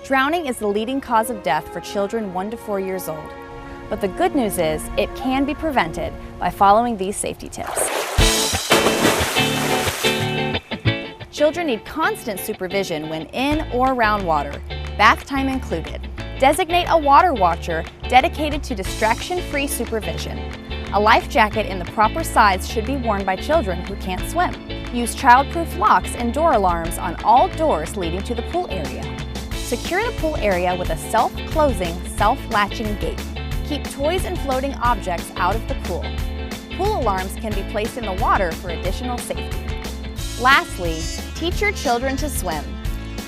Drowning is the leading cause of death for children 1 to 4 years old. But the good news is it can be prevented by following these safety tips. Children need constant supervision when in or around water, bath time included. Designate a water watcher dedicated to distraction-free supervision. A life jacket in the proper size should be worn by children who can't swim. Use child-proof locks and door alarms on all doors leading to the pool area. Secure the pool area with a self-closing, self-latching gate. Keep toys and floating objects out of the pool. Pool alarms can be placed in the water for additional safety. Lastly, teach your children to swim.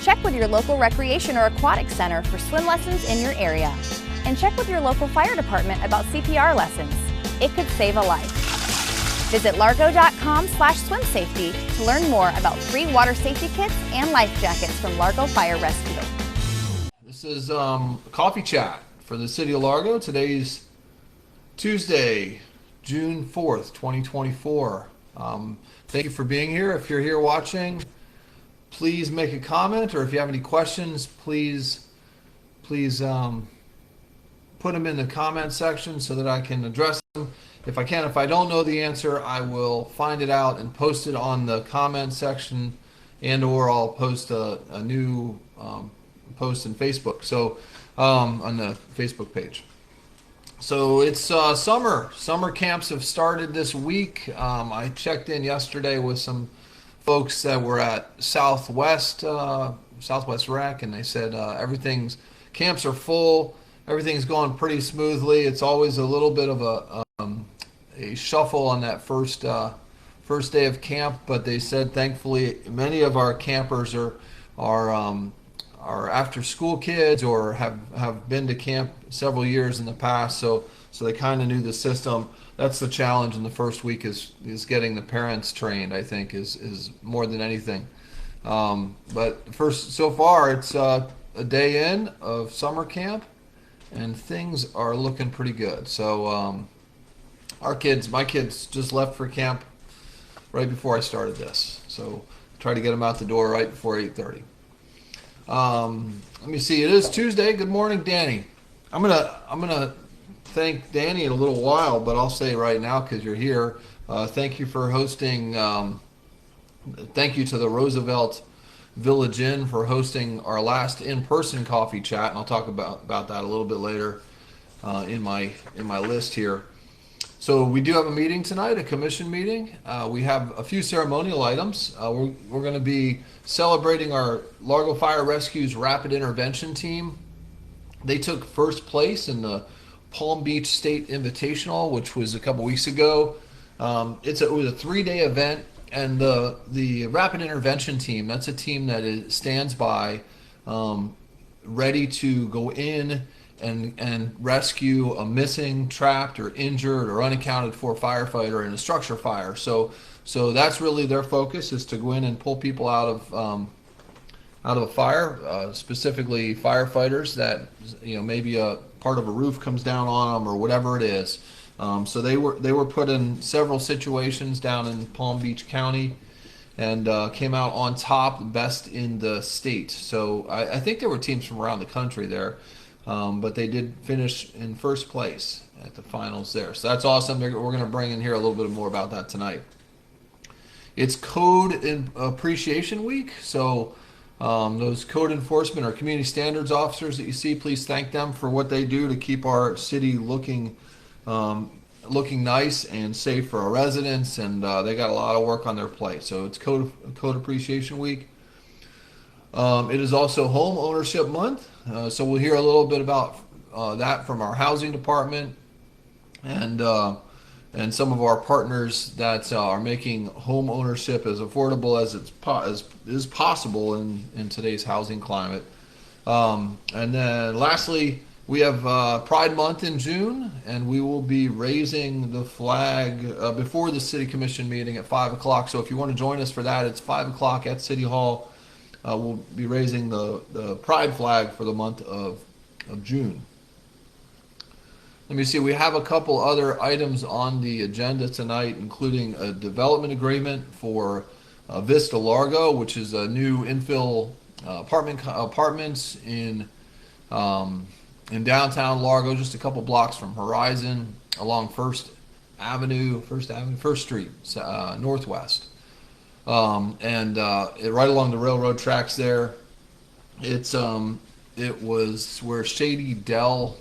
Check with your local recreation or aquatic center for swim lessons in your area. And check with your local fire department about CPR lessons. It could save a life. Visit largo.com/swimsafety to learn more about free water safety kits and life jackets from Largo Fire Rescue. This is Coffee Chat for the City of Largo. Today's Tuesday, June 4th, 2024. Thank you for being here. If you're here watching, please make a comment, or if you have any questions, please put them in the comment section so that I can address them. If I can, if I don't know the answer, I will find it out and post it on the comment section, and or I'll post a new post in Facebook, so on the Facebook page. So it's summer. Summer camps have started this week. I checked in yesterday with some folks that were at Southwest Rec, and they said camps are full. Everything's going pretty smoothly. It's always a little bit of a shuffle on that first day of camp, but they said thankfully many of our campers are after school kids or have been to camp several years in the past, so they kind of knew the system. That's the challenge in the first week is getting the parents trained, I think, is more than anything. But so far it's a day in of summer camp, and things are looking pretty good. So my kids just left for camp right before I started this, so try to get them out the door right before 8:30. Let me see. It is Tuesday. Good morning, Danny. I'm gonna thank Danny in a little while, but I'll say right now because you're here. Thank you for hosting. Thank you to the Roosevelt Village Inn for hosting our last in-person coffee chat, and I'll talk about that a little bit later in my list here. So we do have a meeting tonight, a commission meeting. We have a few ceremonial items. We're going to be celebrating our Largo Fire Rescue's Rapid Intervention Team. They took first place in the Palm Beach State Invitational, which was a couple weeks ago. It was a 3-day event, and the Rapid Intervention Team, that's a team that stands by, ready to go in and rescue a missing, trapped, or injured, or unaccounted for firefighter in a structure fire. So that's really their focus, is to go in and pull people out of a fire, specifically firefighters that maybe a part of a roof comes down on them or whatever it is. So they were put in several situations down in Palm Beach County, and came out on top, best in the state. So I think there were teams from around the country there. But they did finish in first place at the finals there. So that's awesome. We're going to bring in here a little bit more about that tonight. It's Code Appreciation Week. So those code enforcement or community standards officers that you see, please thank them for what they do to keep our city looking nice and safe for our residents. And they got a lot of work on their plate. So it's Code Appreciation Week. It is also Home Ownership Month, so we'll hear a little bit about that from our housing department and some of our partners that are making home ownership as affordable as is possible in today's housing climate. And then lastly, we have Pride Month in June, and we will be raising the flag before the City Commission meeting at 5 o'clock. So if you want to join us for that, it's 5 o'clock at City Hall. We'll be raising the pride flag for the month of June. Let me see, we have a couple other items on the agenda tonight, including a development agreement for Vista Largo, which is a new infill apartments in downtown Largo, just a couple blocks from Horizon, along First Street, northwest, and right along the railroad tracks there. It was where Shady Dell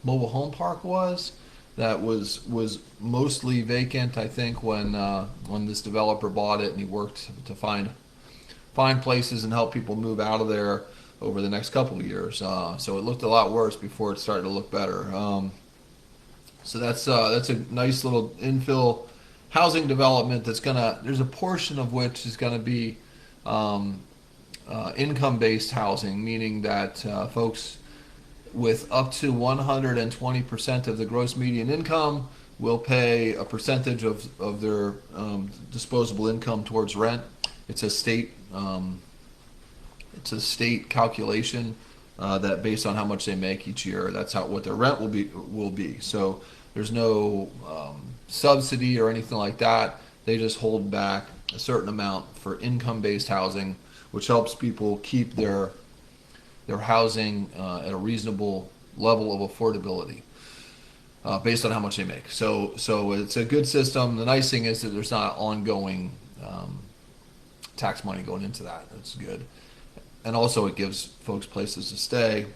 Mobile Home Park was. That was mostly vacant, I think, when this developer bought it, and he worked to find places and help people move out of there over the next couple of years. So it looked a lot worse before it started to look better. So that's a nice little infill housing development there's a portion of which is gonna be income-based housing, meaning that folks with up to 120% of the gross median income will pay a percentage of their disposable income towards rent. It's a state calculation that based on how much they make each year, that's what their rent will be. So there's no subsidy or anything like that. They just hold back a certain amount for income-based housing, which helps people keep their housing at a reasonable level of affordability based on how much they make. So it's a good system. The nice thing is that there's not ongoing tax money going into that. That's good. And also it gives folks places to stay.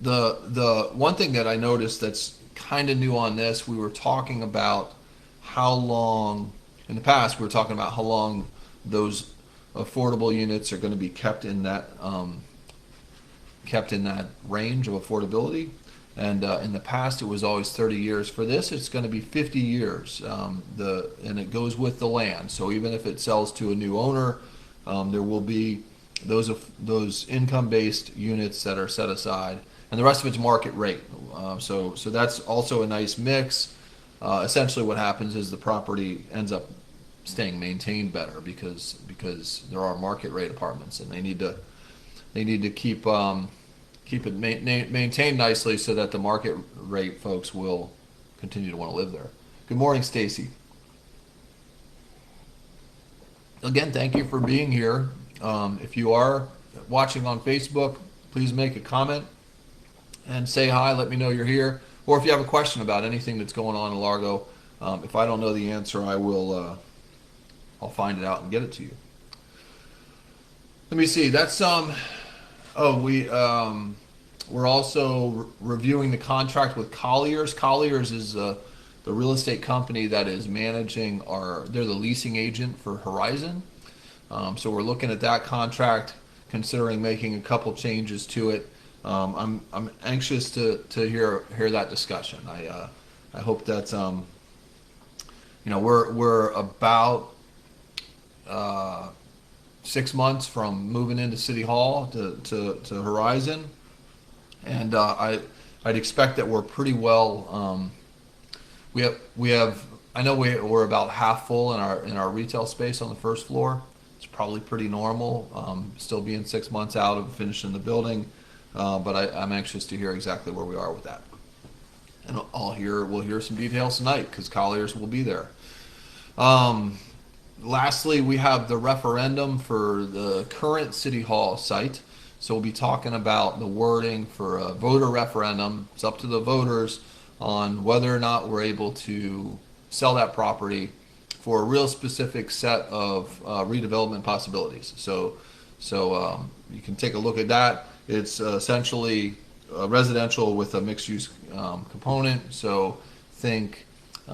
The one thing that I noticed that's kind of new on this, we were talking about how long, in the past we were talking about how long those affordable units are going to be kept in that range of affordability. And in the past it was always 30 years. For this it's going to be 50 years, and it goes with the land. So even if it sells to a new owner, there will be those income-based units that are set aside, and the rest of it's market rate. So that's also a nice mix. Essentially what happens is the property ends up staying maintained better because there are market rate apartments, and they need to keep it maintained nicely so that the market rate folks will continue to want to live there. Good morning, Stacy. Again, thank you for being here. If you are watching on Facebook, please make a comment and say hi. Let me know you're here. Or if you have a question about anything that's going on in Largo, if I don't know the answer, I'll find it out and get it to you. Let me see. That's we're also reviewing the contract with Colliers. Colliers is the real estate company that is managing they're the leasing agent for Horizon. So we're looking at that contract, considering making a couple changes to it. I'm anxious to hear that discussion. I hope that we're about 6 months from moving into City Hall to Horizon, and I'd expect that we're pretty well. We have. I know we're about half full in our retail space on the first floor. It's probably pretty normal, still being 6 months out of finishing the building, but I'm anxious to hear exactly where we are with that. And we'll hear some details tonight because Colliers will be there. Lastly, we have the referendum for the current City Hall site. So we'll be talking about the wording for a voter referendum. It's up to the voters on whether or not we're able to sell that property for a real specific set of redevelopment possibilities. So you can take a look at that. It's essentially residential with a mixed-use component. So think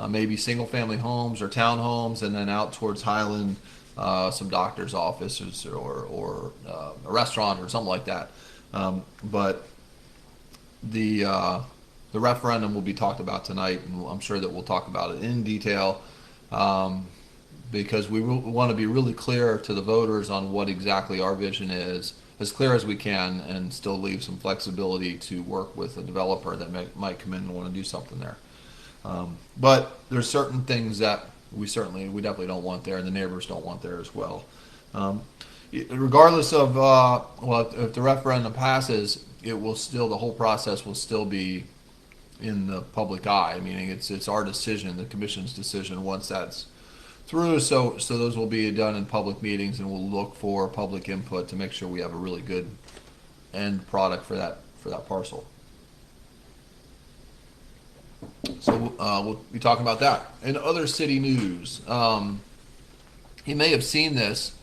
maybe single-family homes or townhomes, and then out towards Highland, some doctor's offices or a restaurant or something like that. But the referendum will be talked about tonight, and I'm sure that we'll talk about it in detail, because we want to be really clear to the voters on what exactly our vision is, as clear as we can, and still leave some flexibility to work with a developer that might come in and want to do something there. But there's certain things that we definitely don't want there, and the neighbors don't want there as well. Regardless of if the referendum passes, the whole process will still be in the public eye. Meaning it's our decision, the commission's decision, once that's through. So those will be done in public meetings, and we'll look for public input to make sure we have a really good end product for that parcel. So we'll be talking about that. In other city news, you may have seen this.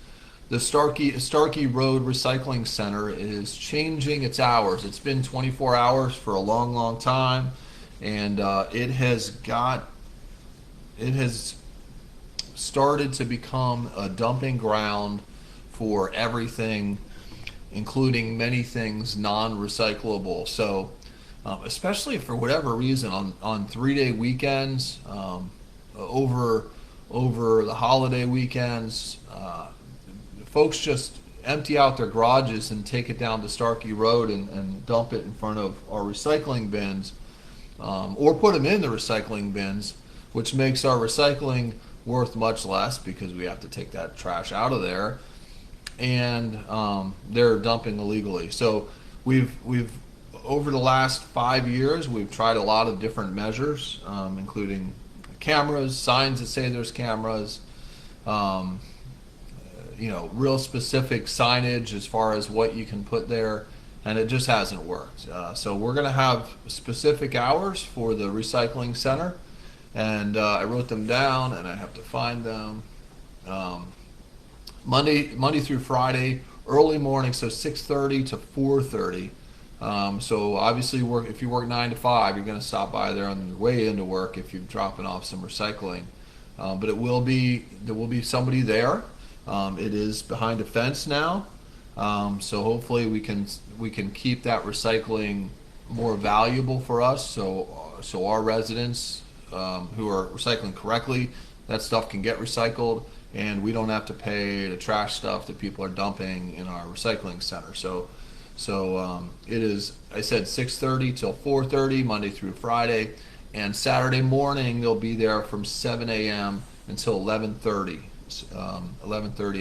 The Starkey Road Recycling Center is changing its hours. It's been 24 hours for a long, long time, and it has started to become a dumping ground for everything, including many things non-recyclable. So especially for whatever reason on 3-day weekends, over the holiday weekends, folks just empty out their garages and take it down to Starkey Road and dump it in front of our recycling bins, or put them in the recycling bins, which makes our recycling worth much less because we have to take that trash out of there, and they're dumping illegally. So we've over the last 5 years, we've tried a lot of different measures, including cameras, signs that say there's cameras, real specific signage as far as what you can put there, and it just hasn't worked. So we're going to have specific hours for the recycling center, and I wrote them down, and I have to find them. Monday through Friday, early morning, so 6:30 to 4:30. So obviously, if you work 9 to 5, you're going to stop by there on your way into work if you're dropping off some recycling. But there will be somebody there. It is behind a fence now, so hopefully we can keep that recycling more valuable for us. So our residents who are recycling correctly, that stuff can get recycled, and we don't have to pay the trash stuff that people are dumping in our recycling center. So it is, I said, 6:30 till 4:30 Monday through Friday, and Saturday morning they'll be there from 7 a.m. until 11:30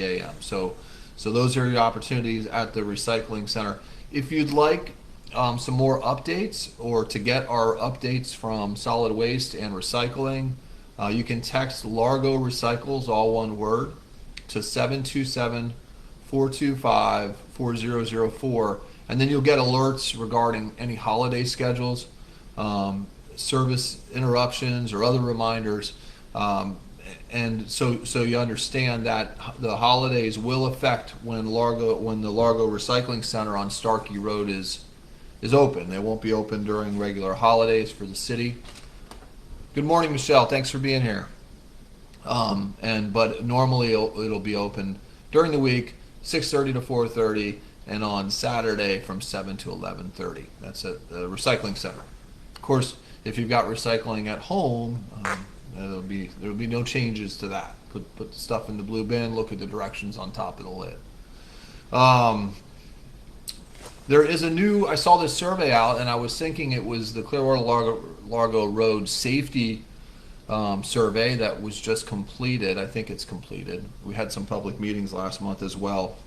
a.m. So those are your opportunities at the recycling center. If you'd like some more updates, or to get our updates from solid waste and recycling, you can text Largo Recycles, all one word, to 727-425-4004, and then you'll get alerts regarding any holiday schedules, service interruptions, or other reminders. And so you understand that the holidays will affect when the Largo Recycling Center on Starkey Road is open. They won't be open during regular holidays for the city. Good morning, Michelle. Thanks for being here. But normally it'll be open during the week, 6:30 to 4:30, and on Saturday from 7 to 11:30. That's at the recycling center. Of course, if you've got recycling at home, there'll be no changes to that. Put the stuff in the blue bin. Look at the directions on top of the lid. There is I saw this survey out, and I was thinking it was the Clearwater Largo Road Safety survey that was just completed. I think it's completed. We had some public meetings last month as well,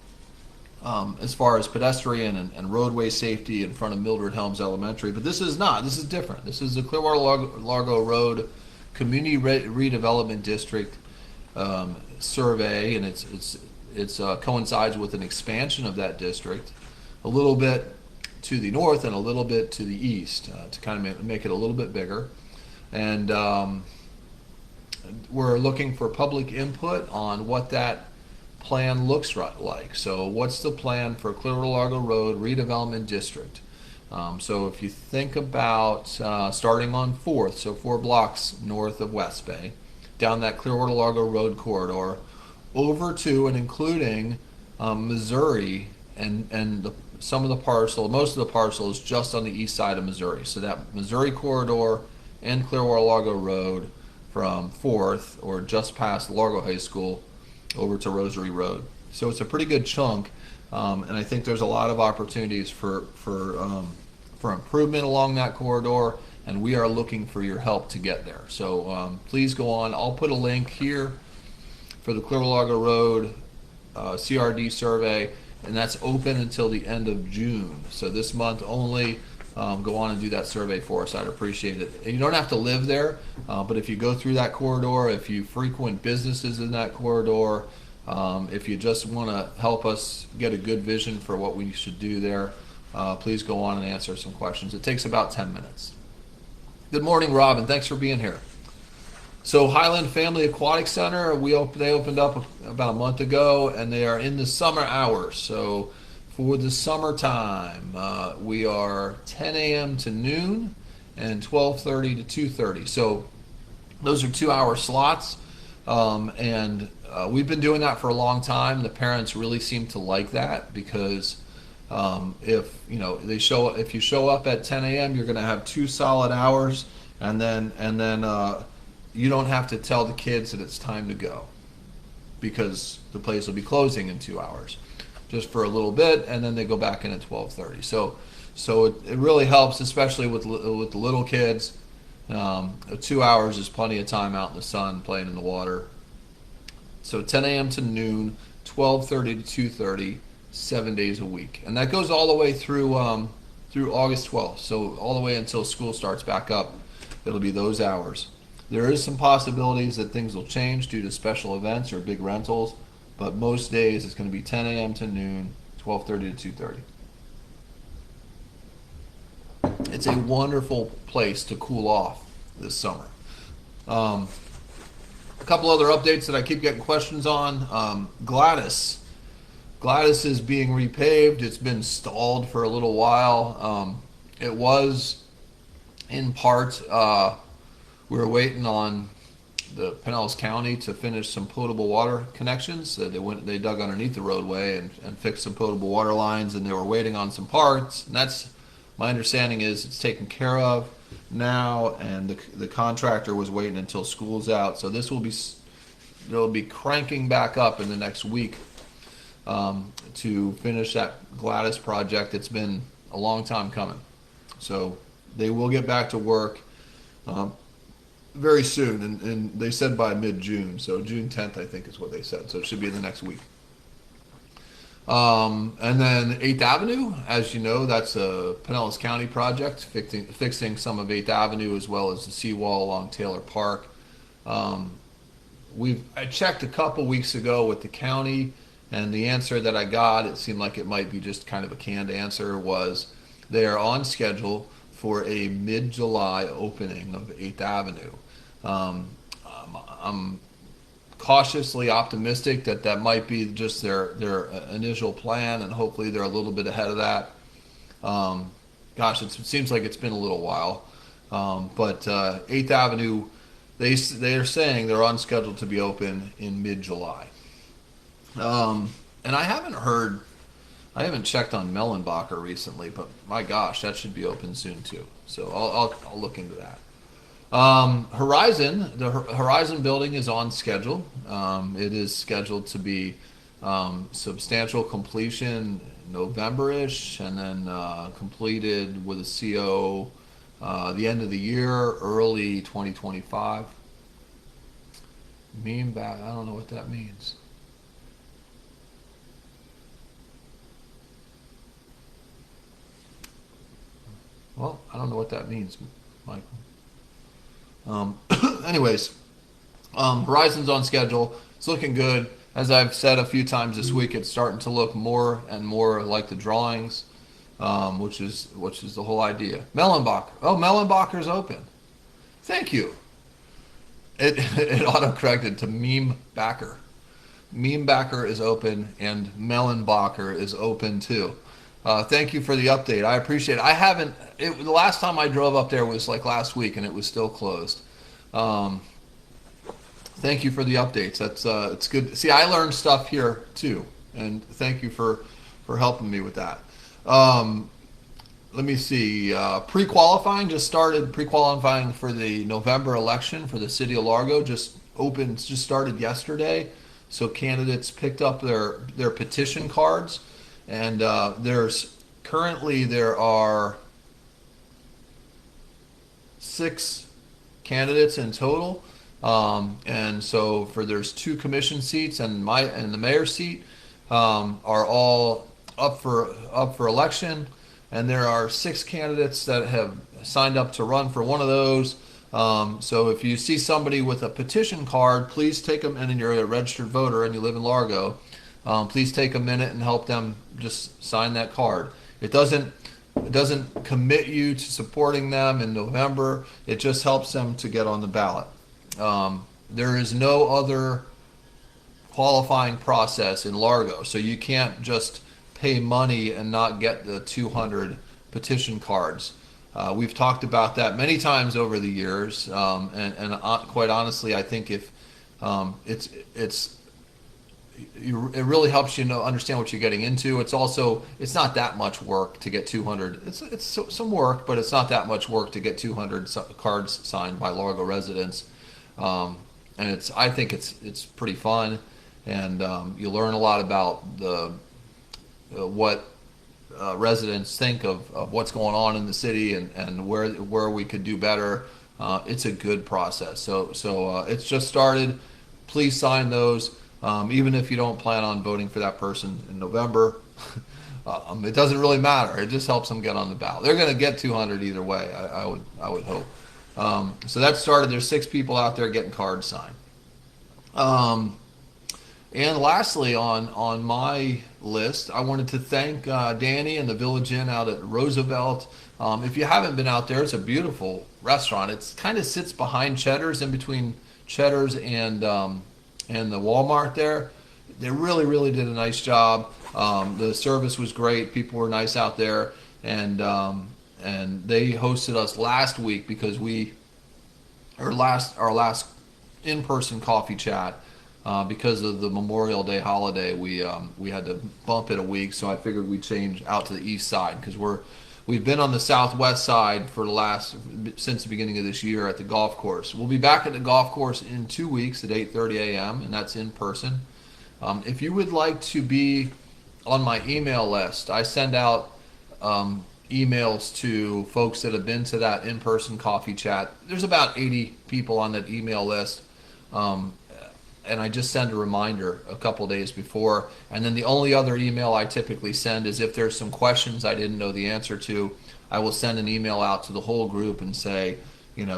as far as pedestrian and roadway safety in front of Mildred Helms Elementary. But this is not. This is different. This is the Clearwater Largo Road Community Redevelopment District survey, and it's coincides with an expansion of that district, a little bit to the north and a little bit to the east, to kind of make it a little bit bigger. And we're looking for public input on what that plan looks like. So what's the plan for Clearwater Largo Road Redevelopment District? So if you think about starting on 4th, so 4 blocks north of West Bay, down that Clearwater Largo Road corridor, over to and including Missouri, and most of the parcel is just on the east side of Missouri. So that Missouri corridor and Clearwater Largo Road from 4th, or just past Largo High School, over to Rosary Road. So it's a pretty good chunk, and I think there's a lot of opportunities for improvement along that corridor, and we are looking for your help to get there. So please go on. I'll put a link here for the Clearwater Largo Road CRD survey, and that's open until the end of June. So this month only. go on and do that survey for us. I'd appreciate it. And you don't have to live there, but if you go through that corridor, if you frequent businesses in that corridor, if you just want to help us get a good vision for what we should do there, please go on and answer some questions. It takes about 10 minutes. Good morning, Robin. Thanks for being here. So Highland Family Aquatic Center, they opened up about a month ago, and they are in the summer hours. So for the summertime, we are 10 a.m. to noon and 12:30 to 2:30. So those are 2-hour slots, and we've been doing that for a long time. The parents really seem to like that because if you show up at 10 a.m., you're going to have 2 solid hours, and then you don't have to tell the kids that it's time to go because the place will be closing in 2 hours, just for a little bit, and then they go back in at 12:30. So it really helps, especially with the little kids. 2 hours is plenty of time out in the sun playing in the water. So 10 a.m. to noon, 12:30 to 2:30, 7 days a week, and that goes all the way through August 12th. So all the way until school starts back up, it'll be those hours. There is some possibilities that things will change due to special events or big rentals, but most days it's going to be 10 a.m. to noon, 12:30 to 2:30. It's a wonderful place to cool off this summer. A couple other updates that I keep getting questions on. Gladys is being repaved. It's been stalled for a little while. It was in part, we were waiting on the Pinellas County to finish some potable water connections. They dug underneath the roadway and fixed some potable water lines, and they were waiting on some parts. And that's, my understanding is, it's taken care of now, and the contractor was waiting until school's out. So they'll be cranking back up in the next week to finish that Gladys project. It's been a long time coming. So they will get back to work very soon, and they said by mid-June, so June 10th I think is what they said, so it should be in the next week. And then 8th Avenue, as you know, that's a Pinellas County project, fixing some of 8th Avenue as well as the seawall along Taylor Park. I checked a couple weeks ago with the county, and the answer that I got, it seemed like it might be just kind of a canned answer, was they are on schedule for a mid-July opening of 8th Avenue. I'm cautiously optimistic that might be just their initial plan, and hopefully they're a little bit ahead of that. Gosh, it seems like it's been a little while. But 8th Avenue, they are saying they're on schedule to be open in mid-July. And I haven't checked on Mellenbacher recently, but my gosh, that should be open soon too. So I'll look into that. Horizon, the Horizon building is on schedule. It is scheduled to be substantial completion November-ish, and then completed with a CO the end of the year, early 2025. I don't know what that means. Well, I don't know what that means, Michael. Anyways, Horizon's on schedule. It's looking good. As I've said a few times this week, it's starting to look more and more like the drawings, which is the whole idea. Mellenbacher. Oh, Mellenbacher's open. Thank you. It auto-corrected to Meme Backer. Meme Backer is open, and Mellenbacher is open too. Thank you for the update. I appreciate it. The last time I drove up there was like last week, and it was still closed. Thank you for the updates. It's good. See, I learned stuff here too, and thank you for helping me with that. Let me see. Pre-qualifying just started. Pre-qualifying for the November election for the city of Largo just started yesterday. So candidates picked up their petition cards. And there are 6 candidates in total, and so there's 2 commission seats, and the mayor's seat are all up for election. and there are 6 candidates that have signed up to run for one of those. So if you see somebody with a petition card, please take them, and you're a registered voter and you live in Largo, please take a minute and help them just sign that card. It doesn't commit you to supporting them in November. It just helps them to get on the ballot. There is no other qualifying process in Largo, so you can't just pay money and not get the 200 petition cards. We've talked about that many times over the years, and quite honestly, I think if it really helps you understand what you're getting into. It's not that much work to get 200. It's some work, but it's not that much work to get 200 cards signed by Largo residents, and I think it's pretty fun, and you learn a lot about what residents think of what's going on in the city and where we could do better. It's a good process. So it's just started. Please sign those. Even if you don't plan on voting for that person in November, it doesn't really matter. It just helps them get on the ballot. They're going to get 200 either way, I would hope. So that started. There's 6 people out there getting cards signed. And lastly, on my list, I wanted to thank Danny and the Village Inn out at Roosevelt. If you haven't been out there, it's a beautiful restaurant. It kind of sits behind Cheddar's, in between Cheddar's and the Walmart there. They really did a nice job. The service was great. People were nice out there, and they hosted us last week because our last in-person coffee chat. Because of the Memorial Day holiday, we had to bump it a week, so I figured we'd change out to the east side because we've been on the southwest side since the beginning of this year at the golf course. We'll be back at the golf course in 2 weeks at 8:30 a.m. and that's in person. If you would like to be on my email list, I send out emails to folks that have been to that in-person coffee chat. There's about 80 people on that email list. And I just send a reminder a couple days before. And then the only other email I typically send is if there's some questions I didn't know the answer to, I will send an email out to the whole group and say,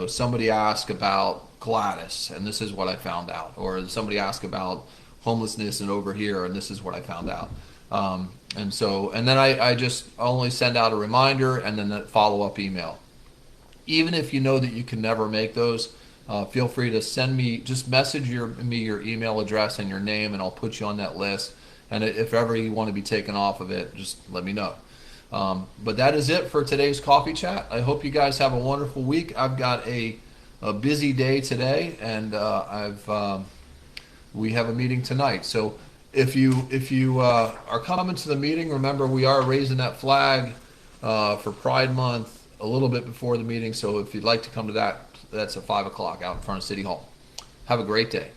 somebody asked about Gladys, and this is what I found out. Or somebody asked about homelessness and over here, and this is what I found out. And then I just only send out a reminder and then that follow-up email. Even if you know that you can never make those, feel free to just message me your email address and your name, and I'll put you on that list. And if ever you want to be taken off of it, just let me know. But that is it for today's coffee chat. I hope you guys have a wonderful week. I've got a busy day today, and we have a meeting tonight. So if you are coming to the meeting, remember we are raising that flag for Pride Month a little bit before the meeting. So if you'd like to come to that, that's at 5 o'clock out in front of City Hall. Have a great day.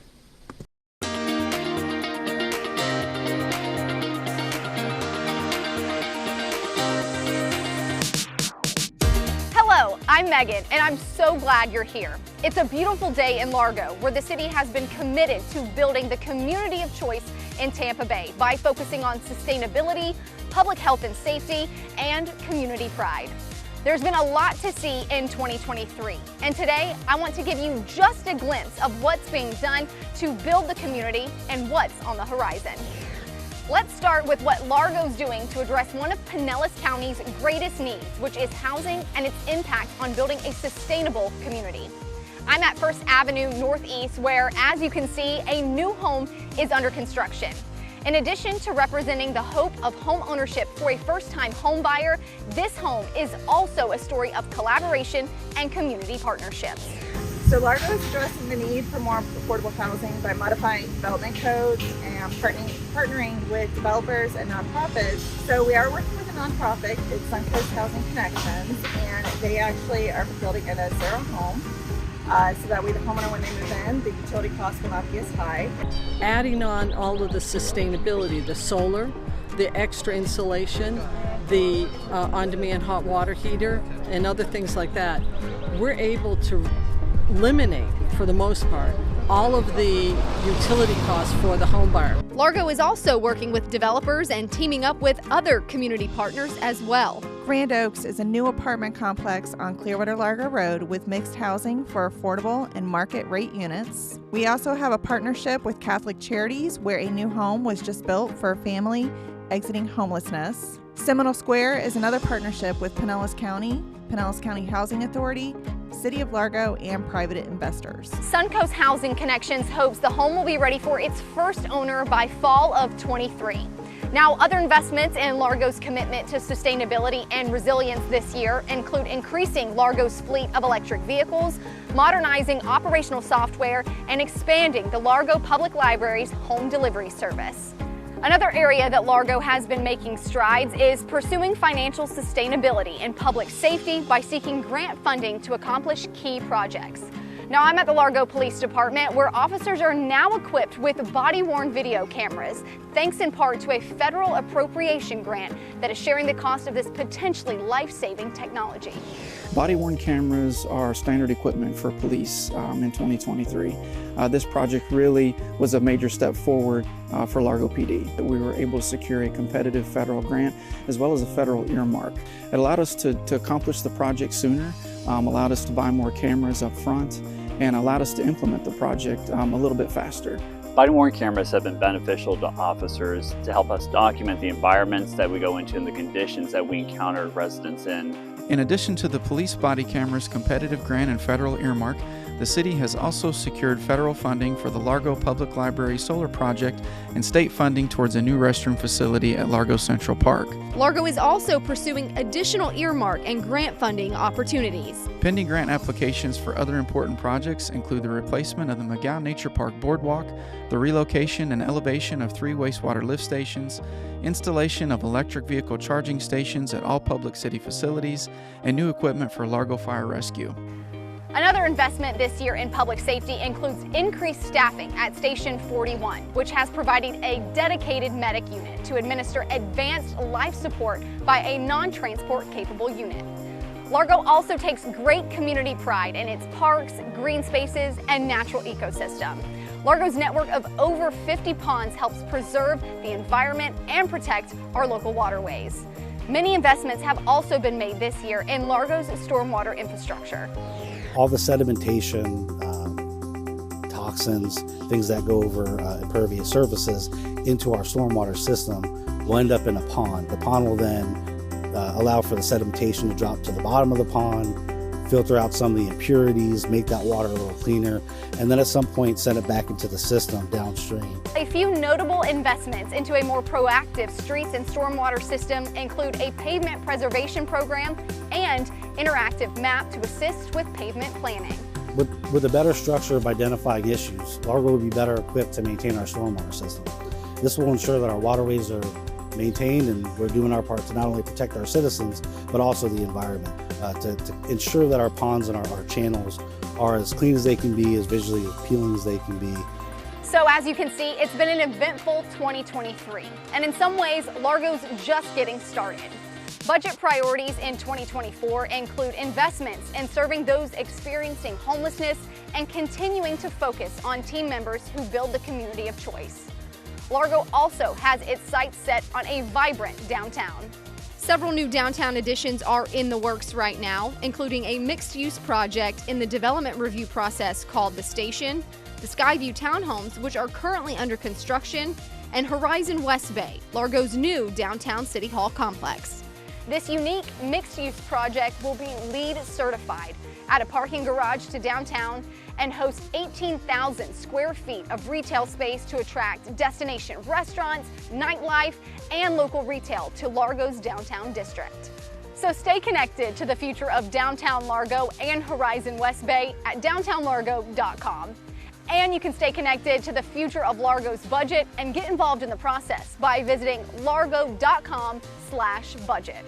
Hello, I'm Megan, and I'm so glad you're here. It's a beautiful day in Largo, where the city has been committed to building the community of choice in Tampa Bay by focusing on sustainability, public health and safety, and community pride. There's been a lot to see in 2023, and today I want to give you just a glimpse of what's being done to build the community and what's on the horizon. Let's start with what Largo's doing to address one of Pinellas County's greatest needs, which is housing and its impact on building a sustainable community. I'm at First Avenue Northeast, where, as you can see, a new home is under construction. In addition to representing the hope of home ownership for a first-time home buyer, this home is also a story of collaboration and community partnerships. So Largo is addressing the need for more affordable housing by modifying development codes and partnering with developers and nonprofits. So we are working with a nonprofit, it's Suncoast Housing Connections, and they actually are building it as their own home. So that way the homeowner, when they move in, the utility costs will not be as high. Adding on all of the sustainability, the solar, the extra insulation, the on-demand hot water heater, and other things like that, we're able to eliminate, for the most part, all of the utility costs for the home buyer. Largo is also working with developers and teaming up with other community partners as well. Grand Oaks is a new apartment complex on Clearwater Largo Road with mixed housing for affordable and market rate units. We also have a partnership with Catholic Charities where a new home was just built for a family exiting homelessness. Seminole Square is another partnership with Pinellas County Housing Authority, City of Largo, and private investors. Suncoast Housing Connections hopes the home will be ready for its first owner by fall of 23. Now, other investments in Largo's commitment to sustainability and resilience this year include increasing Largo's fleet of electric vehicles, modernizing operational software, and expanding the Largo Public Library's home delivery service. Another area that Largo has been making strides is pursuing financial sustainability in public safety by seeking grant funding to accomplish key projects. Now, I'm at the Largo Police Department where officers are now equipped with body-worn video cameras, thanks in part to a federal appropriation grant that is sharing the cost of this potentially life-saving technology. Body-worn cameras are standard equipment for police in 2023. This project really was a major step forward for Largo PD. We were able to secure a competitive federal grant as well as a federal earmark. It allowed us to accomplish the project sooner, allowed us to buy more cameras up front, and allowed us to implement the project a little bit faster. Body-worn cameras have been beneficial to officers to help us document the environments that we go into and the conditions that we encounter residents in. In addition to the police body cameras competitive grant and federal earmark, the city has also secured federal funding for the Largo Public Library solar project and state funding towards a new restroom facility at Largo Central Park. Largo is also pursuing additional earmark and grant funding opportunities. Pending grant applications for other important projects include the replacement of the McGowan Nature Park boardwalk, the relocation and elevation of 3 wastewater lift stations, installation of electric vehicle charging stations at all public city facilities, and new equipment for Largo Fire Rescue. Another investment this year in public safety includes increased staffing at Station 41, which has provided a dedicated medic unit to administer advanced life support by a non-transport capable unit. Largo also takes great community pride in its parks, green spaces, and natural ecosystem. Largo's network of over 50 ponds helps preserve the environment and protect our local waterways. Many investments have also been made this year in Largo's stormwater infrastructure. All the sedimentation, toxins, things that go over impervious surfaces into our stormwater system will end up in a pond. The pond will then allow for the sedimentation to drop to the bottom of the pond, filter out some of the impurities, make that water a little cleaner, and then at some point send it back into the system downstream. A few notable investments into a more proactive streets and stormwater system include a pavement preservation program and interactive map to assist with pavement planning. With a better structure of identifying issues, Largo will be better equipped to maintain our stormwater system. This will ensure that our waterways are maintained and we're doing our part to not only protect our citizens, but also the environment, to ensure that our ponds and our channels are as clean as they can be, as visually appealing as they can be. So as you can see, it's been an eventful 2023, and in some ways, Largo's just getting started. Budget priorities in 2024 include investments in serving those experiencing homelessness and continuing to focus on team members who build the community of choice. Largo also has its sights set on a vibrant downtown. Several new downtown additions are in the works right now, including a mixed-use project in the development review process called The Station, the Skyview Townhomes, which are currently under construction, and Horizon West Bay, Largo's new downtown City Hall complex. This unique mixed-use project will be LEED certified, add a parking garage to downtown, and host 18,000 square feet of retail space to attract destination restaurants, nightlife, and local retail to Largo's downtown district. So stay connected to the future of downtown Largo and Horizon West Bay at downtownlargo.com. And you can stay connected to the future of Largo's budget and get involved in the process by visiting largo.com/budget.